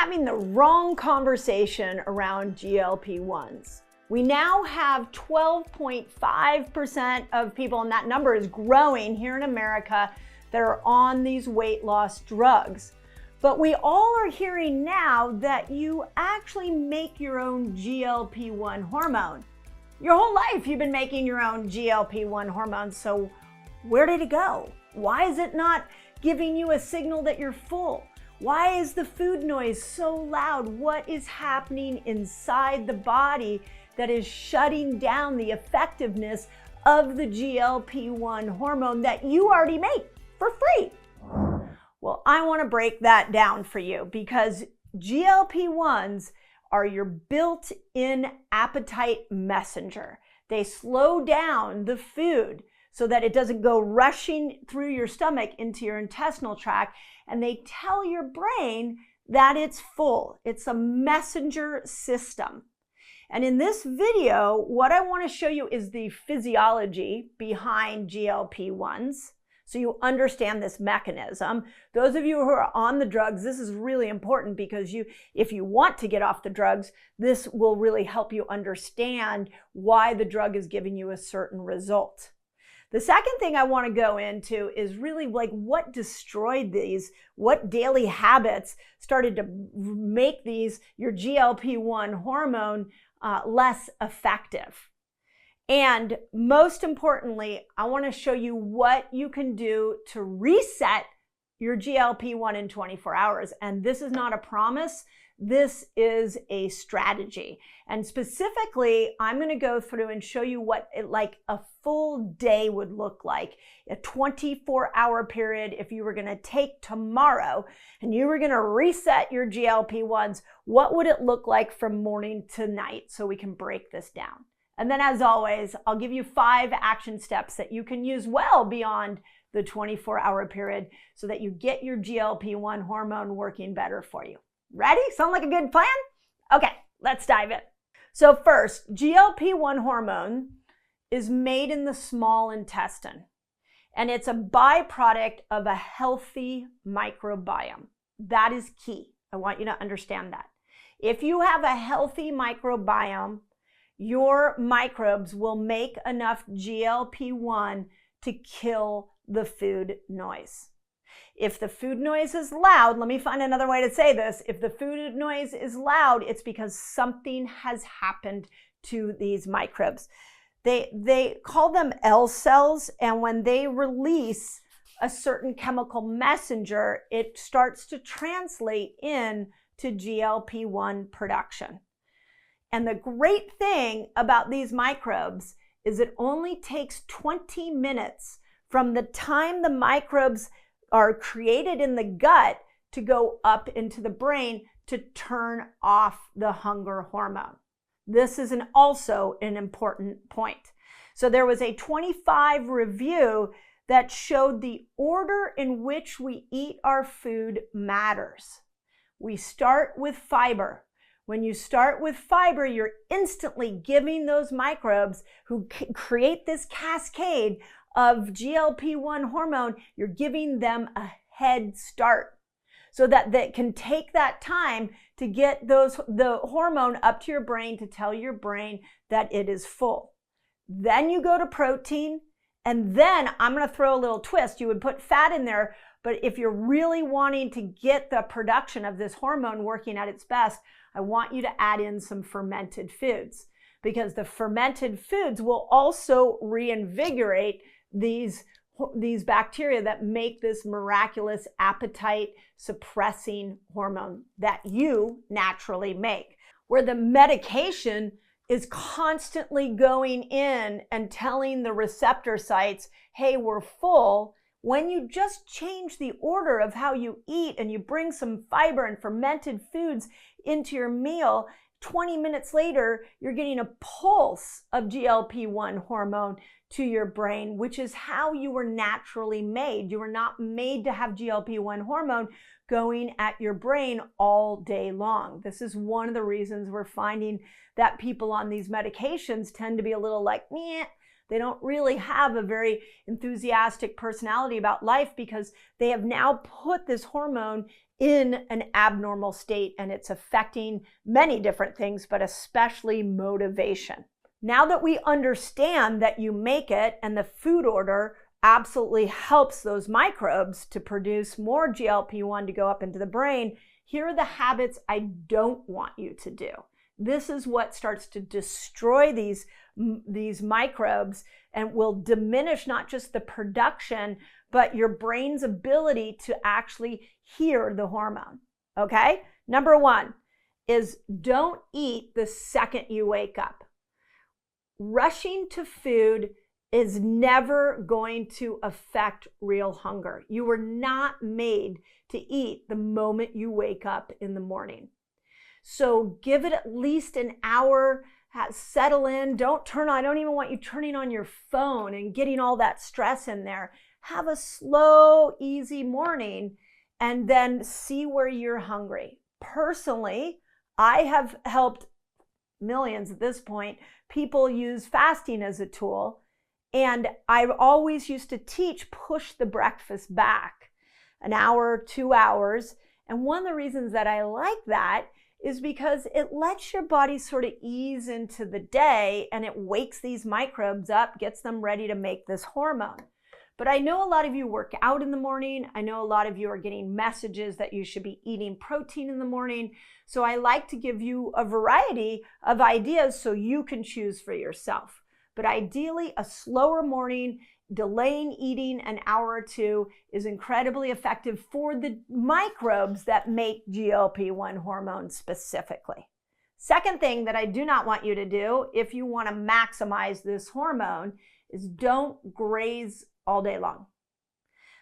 having the wrong conversation around GLP-1s. We now have 12.5% of people, and that number is growing here in America, that are on these weight loss drugs. But we all are hearing now that you actually make your own GLP-1 hormone. Your whole life you've been making your own GLP-1 hormone, so where did it go? Why is it not giving you a signal that you're full? Why is the food noise so loud? What is happening inside the body that is shutting down the effectiveness of the GLP-1 hormone that you already make for free? Well, I want to break that down for you because GLP-1s are your built-in appetite messenger. They slow down the food so that it doesn't go rushing through your stomach into your intestinal tract, and they tell your brain that it's full. It's a messenger system. And in this video, what I want to show you is the physiology behind GLP-1s, so you understand this mechanism. Those of you who are on the drugs, this is really important because if you want to get off the drugs, this will really help you understand why the drug is giving you a certain result. The second thing I want to go into is really like what destroyed these, what daily habits started to make your GLP-1 hormone less effective. And most importantly, I want to show you what you can do to reset your GLP-1 in 24 hours. And this is not a promise. This is a strategy. And specifically, I'm going to go through and show you what like a full day would look like, a 24-hour period. If you were going to take tomorrow and you were going to reset your GLP-1s, what would it look like from morning to night so we can break this down? And then as always, I'll give you 5 action steps that you can use well beyond the 24-hour period so that you get your GLP-1 hormone working better for you. Ready? Sound like a good plan? Okay, let's dive in. So first, GLP-1 hormone is made in the small intestine, and it's a byproduct of a healthy microbiome. That is key. I want you to understand that. If you have a healthy microbiome, your microbes will make enough GLP-1 to kill the food noise. If the food noise is loud, let me find another way to say this. If the food noise is loud, it's because something has happened to these microbes. They call them L cells, and when they release a certain chemical messenger, it starts to translate into GLP-1 production. And the great thing about these microbes is it only takes 20 minutes from the time the microbes are created in the gut to go up into the brain to turn off the hunger hormone. This is also an important point. So there was a 25 review that showed the order in which we eat our food matters. We start with fiber. When you start with fiber, you're instantly giving those microbes who create this cascade of GLP-1 hormone, you're giving them a head start so that they can take that time to get the hormone up to your brain to tell your brain that it is full. Then you go to protein, and then I'm going to throw a little twist. You would put fat in there, but if you're really wanting to get the production of this hormone working at its best, I want you to add in some fermented foods, because the fermented foods will also reinvigorate these bacteria that make this miraculous appetite suppressing hormone that you naturally make. Where the medication is constantly going in and telling the receptor sites, hey, we're full. When you just change the order of how you eat and you bring some fiber and fermented foods into your meal, 20 minutes later, you're getting a pulse of GLP-1 hormone to your brain, which is how you were naturally made. You were not made to have GLP-1 hormone going at your brain all day long. This is one of the reasons we're finding that people on these medications tend to be a little like, meh, They don't really have a very enthusiastic personality about life because they have now put this hormone in an abnormal state, and it's affecting many different things, but especially motivation. Now that we understand that you make it and the food order absolutely helps those microbes to produce more GLP-1 to go up into the brain, here are the habits I don't want you to do. This is what starts to destroy these microbes and will diminish not just the production, but your brain's ability to actually hear the hormone, okay? Number one is don't eat the second you wake up. Rushing to food is never going to affect real hunger. You were not made to eat the moment you wake up in the morning. So give it at least an hour, settle in, don't turn on, I don't even want you turning on your phone and getting all that stress in there. Have a slow, easy morning and then see where you're hungry. Personally, I have helped millions at this point. People use fasting as a tool. And I've always used to teach, push the breakfast back an hour, 2 hours. And one of the reasons that I like that is because it lets your body sort of ease into the day and it wakes these microbes up, gets them ready to make this hormone. But I know a lot of you work out in the morning. I know a lot of you are getting messages that you should be eating protein in the morning. So I like to give you a variety of ideas so you can choose for yourself. But ideally, a slower morning, delaying eating an hour or two is incredibly effective for the microbes that make GLP-1 hormones specifically. Second thing that I do not want you to do if you want to maximize this hormone is don't graze all day long.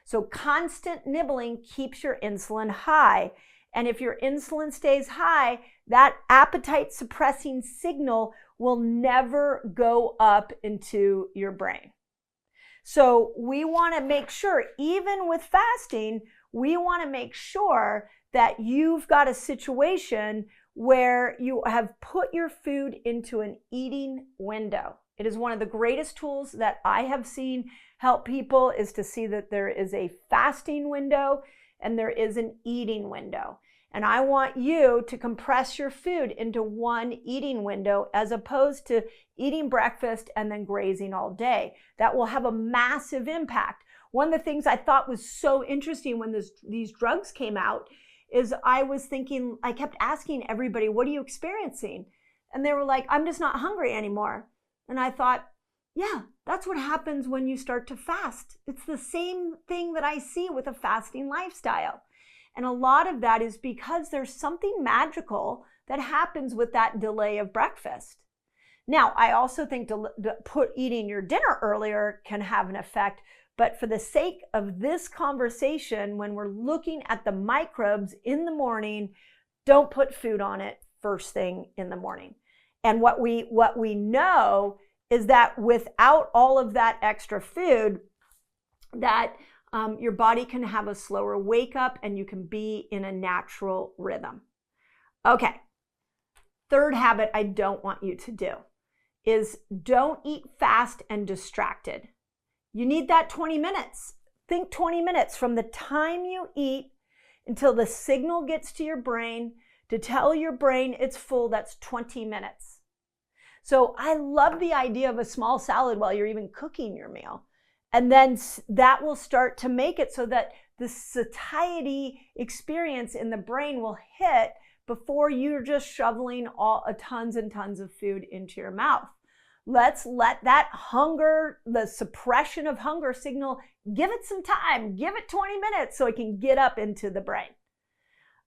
So constant nibbling keeps your insulin high. And if your insulin stays high, that appetite suppressing signal will never go up into your brain. So we want to make sure, even with fasting, we want to make sure that you've got a situation where you have put your food into an eating window. It is one of the greatest tools that I have seen help people is to see that there is a fasting window and there is an eating window. And I want you to compress your food into one eating window as opposed to eating breakfast and then grazing all day. That will have a massive impact. One of the things I thought was so interesting when these drugs came out is I was thinking, I kept asking everybody, what are you experiencing? And they were like, I'm just not hungry anymore. And I thought, yeah, that's what happens when you start to fast. It's the same thing that I see with a fasting lifestyle. And a lot of that is because there's something magical that happens with that delay of breakfast. Now, I also think eating your dinner earlier can have an effect, but for the sake of this conversation, when we're looking at the microbes in the morning, don't put food on it first thing in the morning. And what we know is that without all of that extra food, that your body can have a slower wake up and you can be in a natural rhythm. Okay, third habit I don't want you to do is don't eat fast and distracted. You need that 20 minutes. Think 20 minutes from the time you eat until the signal gets to your brain to tell your brain it's full. That's 20 minutes. So I love the idea of a small salad while you're even cooking your meal. And then that will start to make it so that the satiety experience in the brain will hit before you're just shoveling tons and tons of food into your mouth. Let's let that hunger, the suppression of hunger signal, give it some time, give it 20 minutes so it can get up into the brain.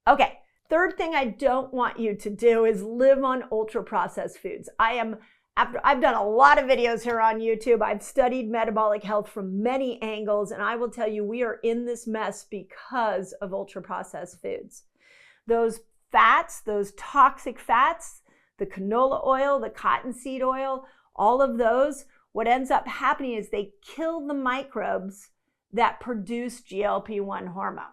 Okay, third thing I don't want you to do is live on ultra-processed foods. I've done a lot of videos here on YouTube. I've studied metabolic health from many angles, and I will tell you we are in this mess because of ultra-processed foods. Those fats, those toxic fats, the canola oil, the cottonseed oil, all of those, what ends up happening is they kill the microbes that produce GLP-1 hormone.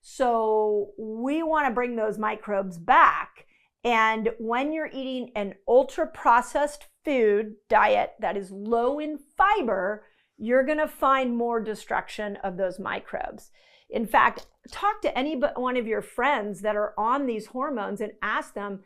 So we want to bring those microbes back. And when you're eating an ultra-processed food diet that is low in fiber, you're going to find more destruction of those microbes. In fact, talk to any one of your friends that are on these hormones and ask them,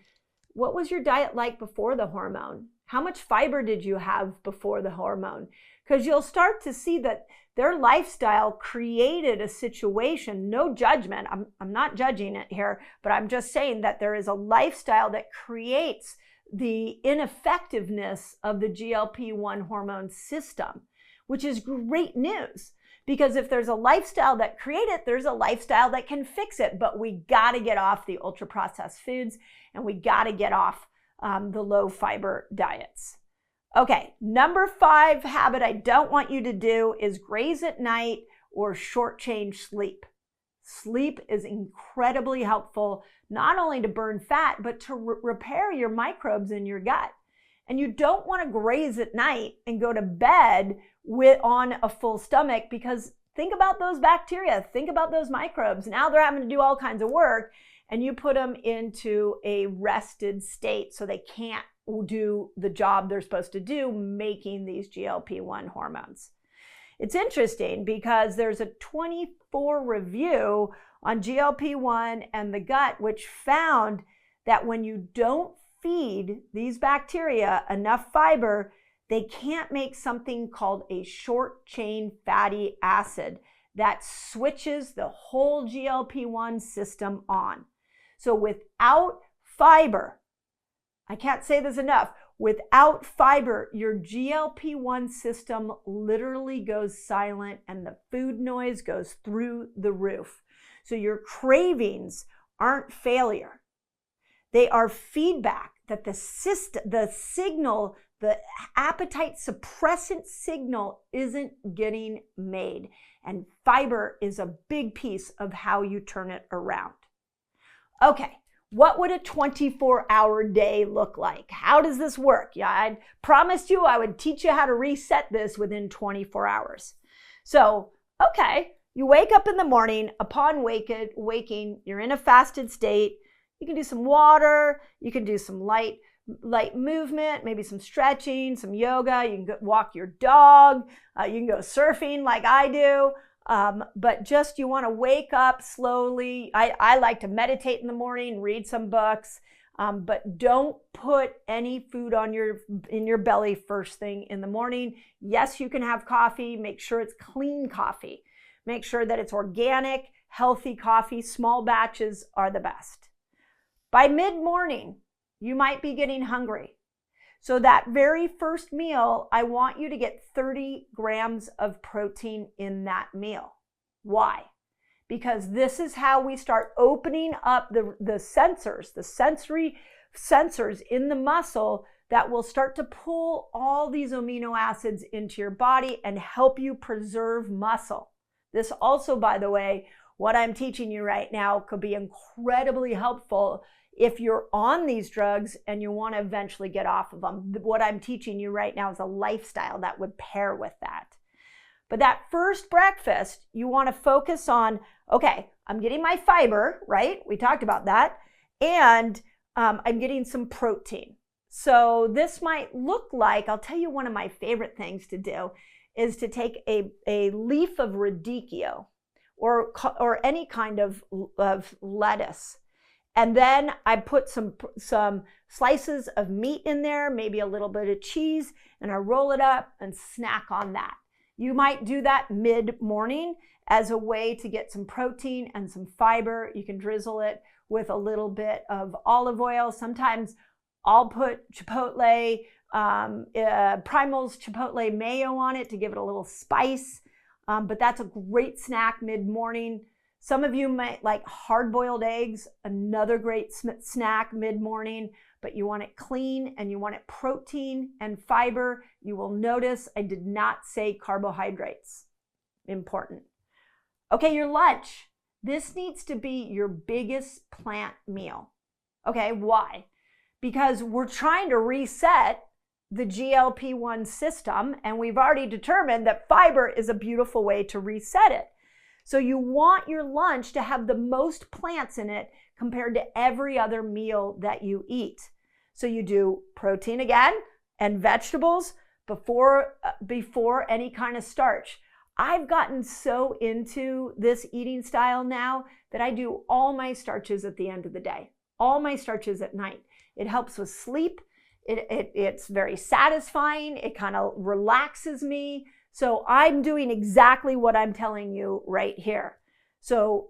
what was your diet like before the hormone? How much fiber did you have before the hormone? Because you'll start to see that their lifestyle created a situation, no judgment, I'm not judging it here, but I'm just saying that there is a lifestyle that creates the ineffectiveness of the GLP-1 hormone system, which is great news. Because if there's a lifestyle that created it, there's a lifestyle that can fix it. But we got to get off the ultra-processed foods, and we got to get off the low-fiber diets. Okay, number 5 habit I don't want you to do is graze at night or shortchange sleep. Sleep is incredibly helpful, not only to burn fat, but to repair your microbes in your gut. And you don't want to graze at night and go to bed on a full stomach, because think about those bacteria, think about those microbes. Now they're having to do all kinds of work, and you put them into a rested state so they can't do the job they're supposed to do, making these GLP-1 hormones. It's interesting because there's a 24 review on GLP-1 and the gut, which found that when you don't feed these bacteria enough fiber, they can't make something called a short chain fatty acid that switches the whole GLP-1 system on. So without fiber, I can't say this enough, without fiber, your GLP-1 system literally goes silent and the food noise goes through the roof. So your cravings aren't failure. They are feedback that the signal, the appetite suppressant signal isn't getting made. And fiber is a big piece of how you turn it around. Okay, what would a 24-hour day look like? How does this work? Yeah, I promised you I would teach you how to reset this within 24 hours. So, okay, you wake up in the morning. Upon waking, you're in a fasted state. You can do some water. You can do some light movement, maybe some stretching, some yoga. You can go walk your dog. You can go surfing like I do. But just you want to wake up slowly. I like to meditate in the morning, read some books, but don't put any food in your belly first thing in the morning. Yes, you can have coffee. Make sure it's clean coffee. Make sure that it's organic, healthy coffee. Small batches are the best. By mid-morning, you might be getting hungry. So that very first meal, I want you to get 30 grams of protein in that meal. Why? Because this is how we start opening up the sensory sensors in the muscle that will start to pull all these amino acids into your body and help you preserve muscle. This also, by the way, what I'm teaching you right now could be incredibly helpful if you're on these drugs and you want to eventually get off of them. What I'm teaching you right now is a lifestyle that would pair with that. But that first breakfast, you want to focus on, okay, I'm getting my fiber, right? We talked about that. And I'm getting some protein. So this might look like, I'll tell you one of my favorite things to do is to take a leaf of radicchio or any kind of lettuce. And then I put some slices of meat in there, maybe a little bit of cheese, and I roll it up and snack on that. You might do that mid-morning as a way to get some protein and some fiber. You can drizzle it with a little bit of olive oil. Sometimes I'll put Chipotle, Primal's Chipotle mayo on it to give it a little spice. But that's a great snack mid-morning. Some of you might like hard-boiled eggs, another great snack mid-morning, but you want it clean and you want it protein and fiber. You will notice I did not say carbohydrates. Important. Okay, your lunch. This needs to be your biggest plant meal. Okay, why? Because we're trying to reset the GLP-1 system, and we've already determined that fiber is a beautiful way to reset it. So you want your lunch to have the most plants in it compared to every other meal that you eat. So you do protein again, and vegetables before any kind of starch. I've gotten so into this eating style now that I do all my starches at the end of the day, all my starches at night. It helps with sleep. It's very satisfying. It kind of relaxes me. So I'm doing exactly what I'm telling you right here. So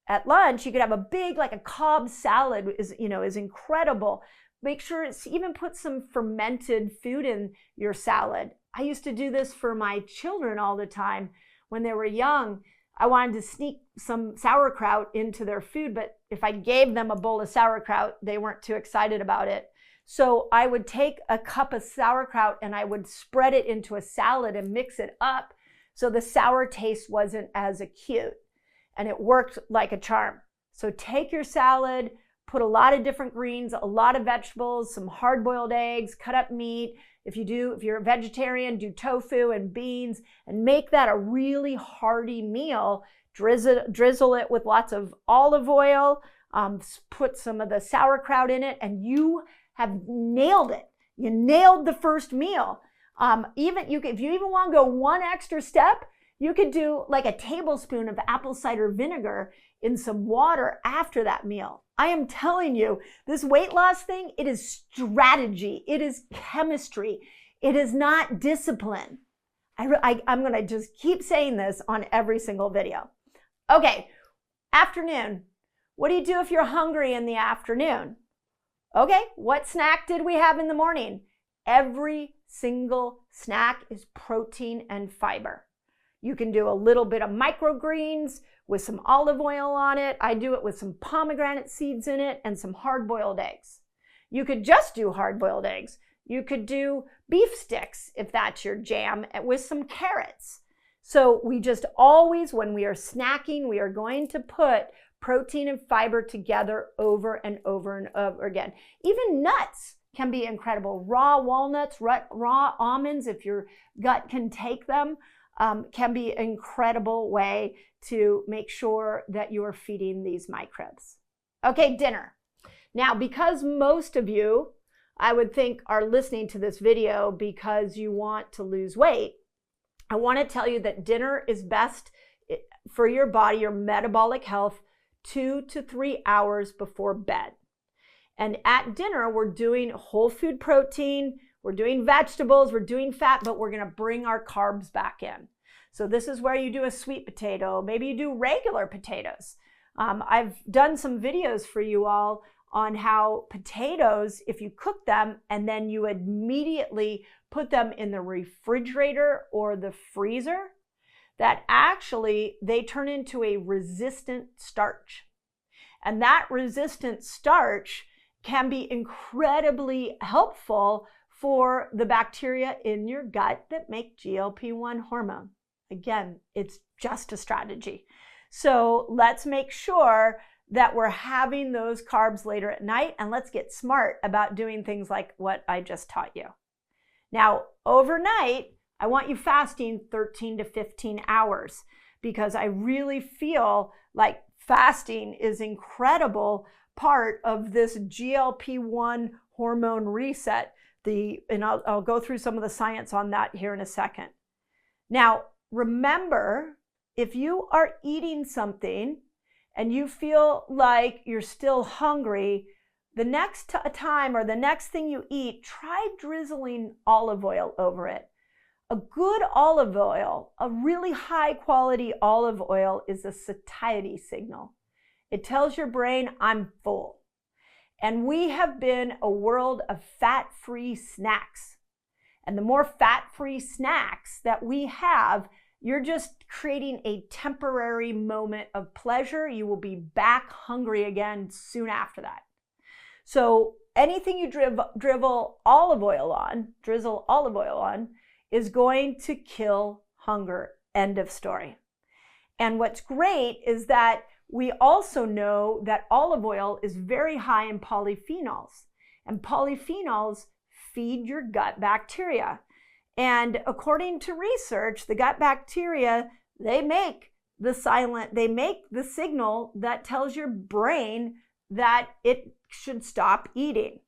at lunch, you could have a big, like a Cobb salad is incredible. Make sure it's even put some fermented food in your salad. I used to do this for my children all the time when they were young. I wanted to sneak some sauerkraut into their food, but if I gave them a bowl of sauerkraut, they weren't too excited about it. So I would take a cup of sauerkraut and I would spread it into a salad and mix it up so the sour taste wasn't as acute. And it worked like a charm. So take your salad, put a lot of different greens, a lot of vegetables, some hard-boiled eggs, cut up meat. If you're a vegetarian, do tofu and beans, and make that a really hearty meal. Drizzle it with lots of olive oil, put some of the sauerkraut in it, and you have nailed it. You nailed the first meal. If you even want to go one extra step, you could do like a tablespoon of apple cider vinegar in some water after that meal. I am telling you, this weight loss thing, it is strategy. It is chemistry. It is not discipline. I'm going to just keep saying this on every single video. Okay, afternoon. What do you do if you're hungry in the afternoon? Okay, what snack did we have in the morning? Every single snack is protein and fiber. You can do a little bit of microgreens with some olive oil on it. I do it with some pomegranate seeds in it and some hard-boiled eggs. You could just do hard-boiled eggs. You could do beef sticks if that's your jam with some carrots. So we just always, when we are snacking, we are going to put protein and fiber together over and over and over again. Even nuts can be incredible. Raw walnuts, raw almonds, if your gut can take them, can be an incredible way to make sure that you are feeding these microbes. Okay, dinner. Now, because most of you, I would think, are listening to this video because you want to lose weight, I want to tell you that dinner is best for your body, your metabolic health, 2 to 3 hours before bed. And at dinner, we're doing whole food protein, we're doing vegetables, we're doing fat, but we're going to bring our carbs back in. So this is where you do a sweet potato. Maybe you do regular potatoes. I've done some videos for you all on how potatoes, if you cook them and then you immediately put them in the refrigerator or the freezer, that actually they turn into a resistant starch. And that resistant starch can be incredibly helpful for the bacteria in your gut that make GLP-1 hormone. Again, it's just a strategy. So let's make sure that we're having those carbs later at night, and let's get smart about doing things like what I just taught you. Now, overnight, I want you fasting 13 to 15 hours because I really feel like fasting is an incredible part of this GLP-1 hormone reset. And I'll go through some of the science on that here in a second. Now, remember, if you are eating something and you feel like you're still hungry, the next time or the next thing you eat, try drizzling olive oil over it. A good olive oil, a really high quality olive oil, is a satiety signal. It tells your brain, I'm full. And we have been a world of fat-free snacks. And the more fat-free snacks that we have, you're just creating a temporary moment of pleasure. You will be back hungry again soon after that. So anything you drizzle olive oil on is going to kill hunger. End of story. And what's great is that we also know that olive oil is very high in polyphenols. And polyphenols feed your gut bacteria. And according to research, the gut bacteria, they make the signal that tells your brain that it should stop eating.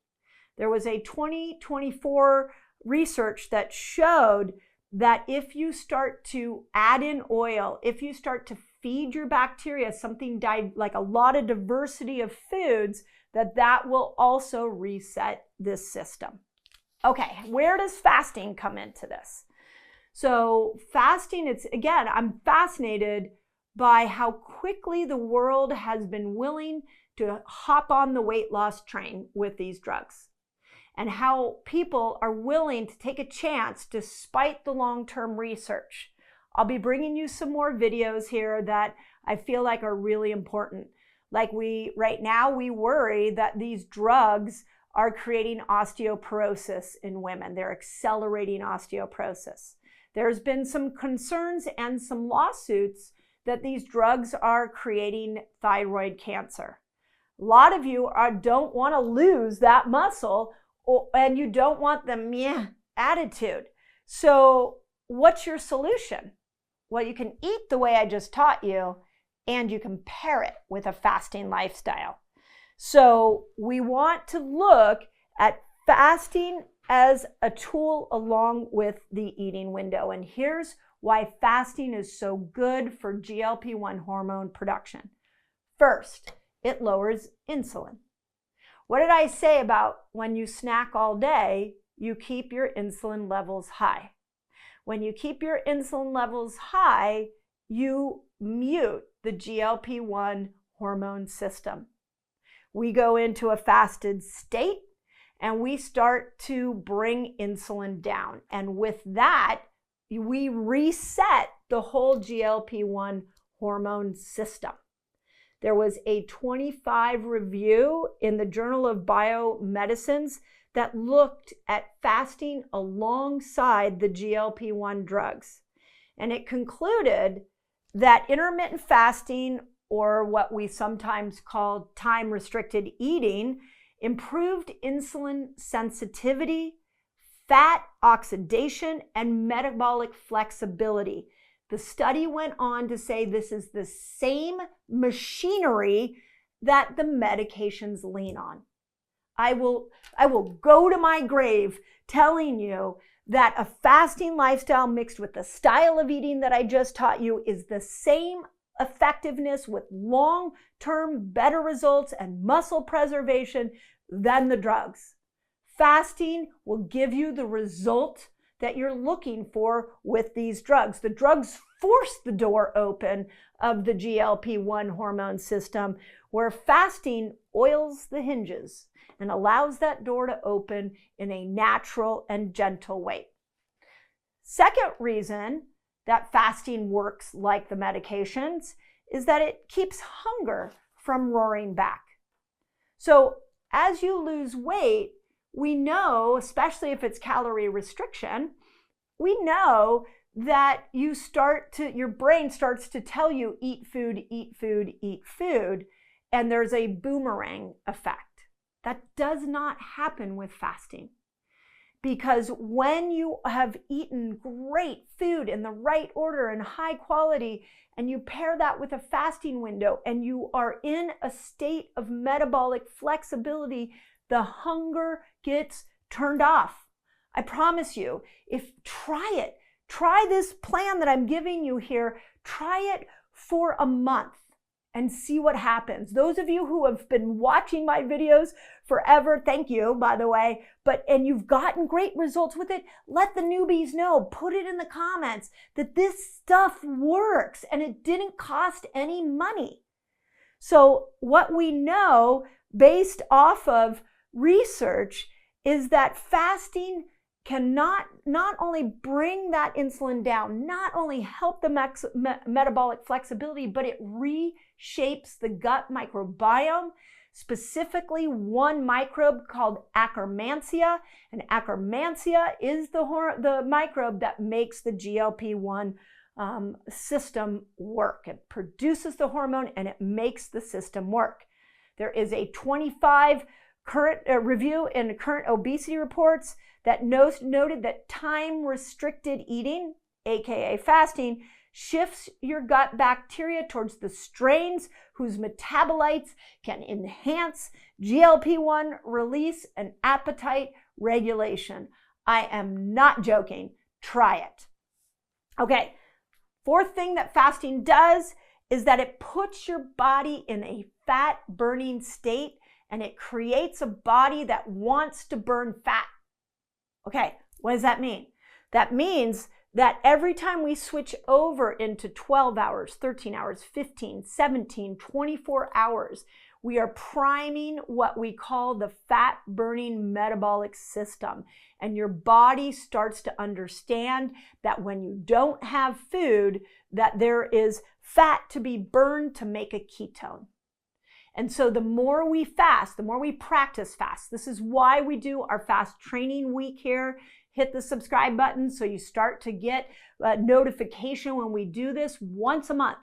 There was a 2024 research that showed that if you start to add in oil, if you start to feed your bacteria something like a lot of diversity of foods, that will also reset this system. Okay, where does fasting come into this? So fasting, I'm fascinated by how quickly the world has been willing to hop on the weight loss train with these drugs, and how people are willing to take a chance despite the long-term research. I'll be bringing you some more videos here that I feel like are really important. Like right now we worry that these drugs are creating osteoporosis in women. They're accelerating osteoporosis. There's been some concerns and some lawsuits that these drugs are creating thyroid cancer. A lot of you don't want to lose that muscle, and you don't want the meh attitude. So what's your solution? Well, you can eat the way I just taught you, and you can pair it with a fasting lifestyle. So we want to look at fasting as a tool along with the eating window. And here's why fasting is so good for GLP-1 hormone production. First, it lowers insulin. What did I say about when you snack all day, you keep your insulin levels high? When you keep your insulin levels high, you mute the GLP-1 hormone system. We go into a fasted state and we start to bring insulin down. And with that, we reset the whole GLP-1 hormone system. There was a 25 review in the Journal of Biomedicines that looked at fasting alongside the GLP-1 drugs. And it concluded that intermittent fasting, or what we sometimes call time-restricted eating, improved insulin sensitivity, fat oxidation, and metabolic flexibility. The study went on to say this is the same machinery that the medications lean on. I will go to my grave telling you that a fasting lifestyle mixed with the style of eating that I just taught you is the same effectiveness with long-term better results and muscle preservation than the drugs. Fasting will give you the result that you're looking for with these drugs. The drugs force the door open of the GLP-1 hormone system, where fasting oils the hinges and allows that door to open in a natural and gentle way. Second reason that fasting works like the medications is that it keeps hunger from roaring back. So as you lose weight, we know, especially if it's calorie restriction, we know that your brain starts to tell you eat food, eat food, eat food, and there's a boomerang effect. That does not happen with fasting. Because when you have eaten great food in the right order and high quality, and you pair that with a fasting window, and you are in a state of metabolic flexibility, the hunger gets turned off. I promise you, try this plan that I'm giving you here, try it for a month and see what happens. Those of you who have been watching my videos forever, thank you, by the way, and you've gotten great results with it, let the newbies know, put it in the comments that this stuff works and it didn't cost any money. So what we know based off of research is that fasting can not only bring that insulin down, not only help the metabolic flexibility, but it reshapes the gut microbiome, specifically one microbe called Akkermansia. And Akkermansia is the microbe that makes the GLP-1 system work. It produces the hormone and it makes the system work. There is a 25 current review in current obesity reports that noted that time-restricted eating, aka fasting, shifts your gut bacteria towards the strains whose metabolites can enhance GLP-1 release and appetite regulation. I am not joking. Try it. Okay, fourth thing that fasting does is that it puts your body in a fat burning state, and it creates a body that wants to burn fat. Okay, what does that mean? That means that every time we switch over into 12 hours, 13 hours, 15, 17, 24 hours, we are priming what we call the fat burning metabolic system. And your body starts to understand that when you don't have food, that there is fat to be burned to make a ketone. And so the more we fast, the more we practice fast. This is why we do our fast training week here. Hit the subscribe button so you start to get a notification when we do this once a month.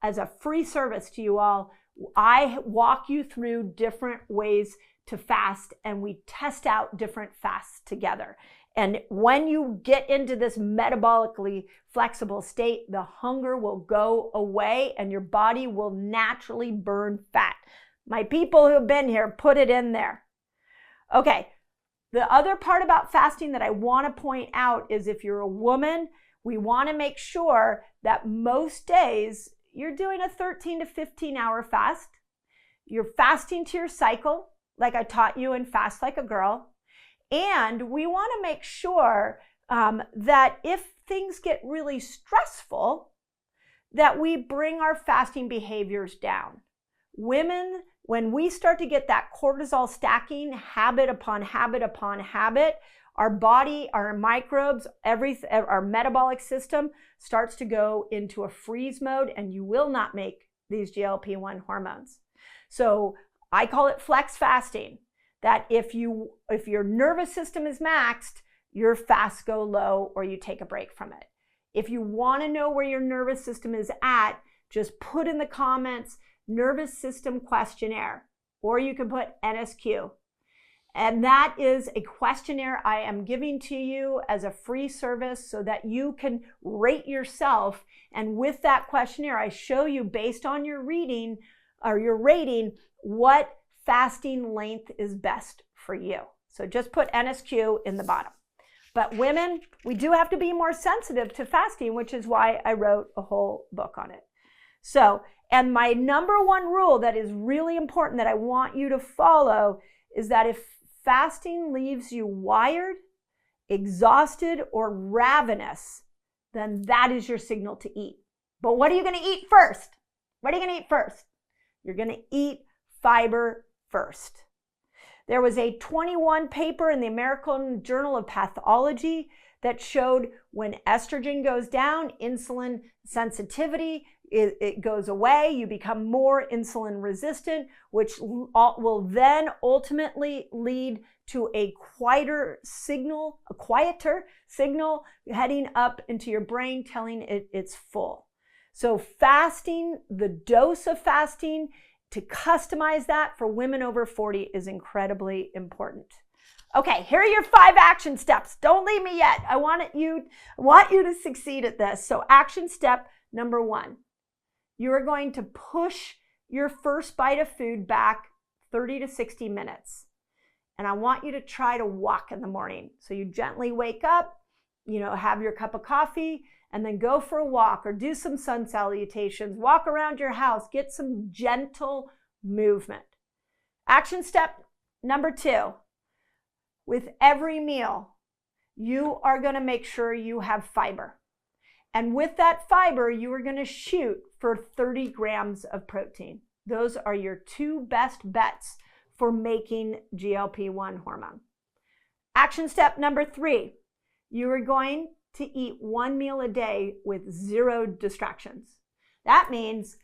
As a free service to you all, I walk you through different ways to fast, and we test out different fasts together. And when you get into this metabolically flexible state, the hunger will go away and your body will naturally burn fat. My people who have been here, put it in there. Okay, the other part about fasting that I want to point out is if you're a woman, we want to make sure that most days you're doing a 13 to 15 hour fast. You're fasting to your cycle, like I taught you in Fast Like a Girl. And we want to make sure that if things get really stressful, that we bring our fasting behaviors down. Women, when we start to get that cortisol stacking, habit upon habit upon habit, our body, our microbes, our metabolic system starts to go into a freeze mode, and you will not make these GLP-1 hormones. So I call it flex fasting, that if your nervous system is maxed, your fasts go low or you take a break from it. If you want to know where your nervous system is at, just put in the comments nervous system questionnaire, or you can put NSQ. And that is a questionnaire I am giving to you as a free service so that you can rate yourself. And with that questionnaire, I show you based on your reading or your rating, what fasting length is best for you. So just put NSQ in the bottom. But women, we do have to be more sensitive to fasting, which is why I wrote a whole book on it. So, and my number one rule that is really important that I want you to follow is that if fasting leaves you wired, exhausted, or ravenous, then that is your signal to eat. But what are you going to eat first? What are you going to eat first? You're going to eat fiber first. There was a 21 paper in the American Journal of Pathology that showed when estrogen goes down, insulin sensitivity, it goes away, you become more insulin resistant, which will then ultimately lead to a quieter signal heading up into your brain telling it it's full. So fasting, the dose of fasting, to customize that for women over 40 is incredibly important. Okay, here are your 5 action steps. Don't leave me yet. I want you to succeed at this. So action step number 1, you are going to push your first bite of food back 30 to 60 minutes. And I want you to try to walk in the morning. So you gently wake up, have your cup of coffee, and then go for a walk or do some sun salutations, walk around your house, get some gentle movement. Action step number 2, with every meal, you are going to make sure you have fiber. And with that fiber, you are going to shoot for 30 grams of protein. Those are your 2 best bets for making GLP-1 hormone. Action step number 3, you are going to eat 1 meal a day with 0 distractions. That means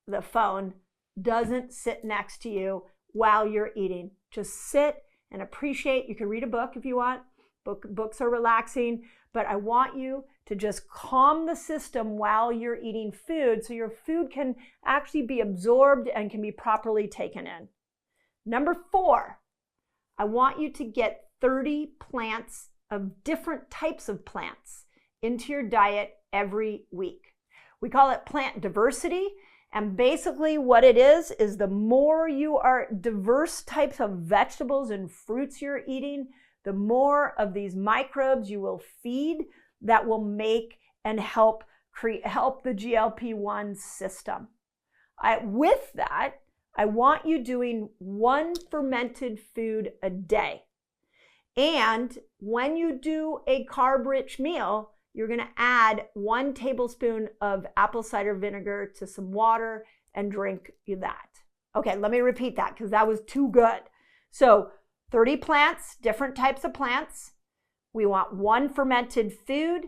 the phone doesn't sit next to you while you're eating. Just sit and appreciate. You can read a book if you want. Books are relaxing, but I want you to just calm the system while you're eating food so your food can actually be absorbed and can be properly taken in. Number 4, I want you to get 30 plants of different types of plants into your diet every week. We call it plant diversity. And basically what it is the more you are diverse types of vegetables and fruits you're eating, the more of these microbes you will feed that will make and help the GLP-1 system. With that, I want you doing 1 fermented food a day. And when you do a carb-rich meal, you're going to add 1 tablespoon of apple cider vinegar to some water and drink that. Okay, let me repeat that because that was too good. So 30 plants, different types of plants. We want 1 fermented food.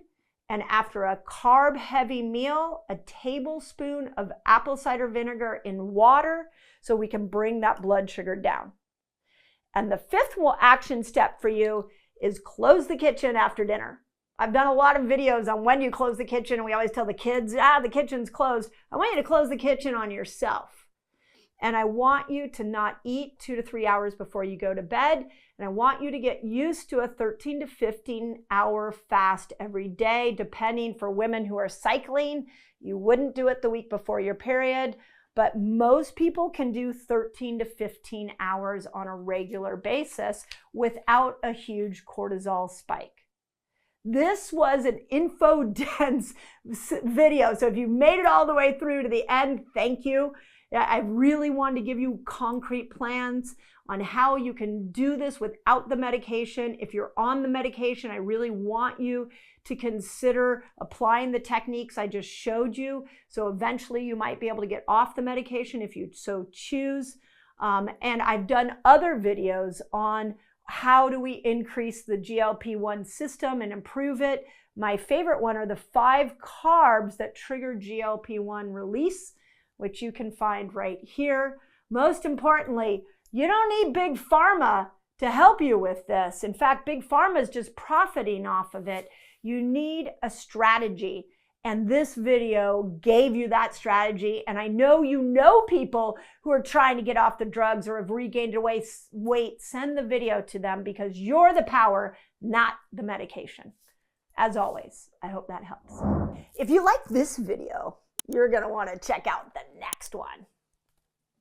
And after a carb-heavy meal, a tablespoon of apple cider vinegar in water so we can bring that blood sugar down. And the 5th action step for you is close the kitchen after dinner. I've done a lot of videos on when you close the kitchen, and we always tell the kids, the kitchen's closed. I want you to close the kitchen on yourself. And I want you to not eat 2 to 3 hours before you go to bed. And I want you to get used to a 13 to 15 hour fast every day, depending for women who are cycling. You wouldn't do it the week before your period, but most people can do 13 to 15 hours on a regular basis without a huge cortisol spike. This was an info-dense video. So if you made it all the way through to the end, thank you. I really wanted to give you concrete plans on how you can do this without the medication. If you're on the medication, I really want you to consider applying the techniques I just showed you. So eventually you might be able to get off the medication if you so choose. And I've done other videos on how do we increase the GLP-1 system and improve it. My favorite one are the 5 carbs that trigger GLP-1 release, which you can find right here. Most importantly, you don't need Big Pharma to help you with this. In fact, Big Pharma is just profiting off of it. You need a strategy. And this video gave you that strategy. And I know you know people who are trying to get off the drugs or have regained weight. Send the video to them because you're the power, not the medication. As always, I hope that helps. If you like this video, you're going to want to check out the next one.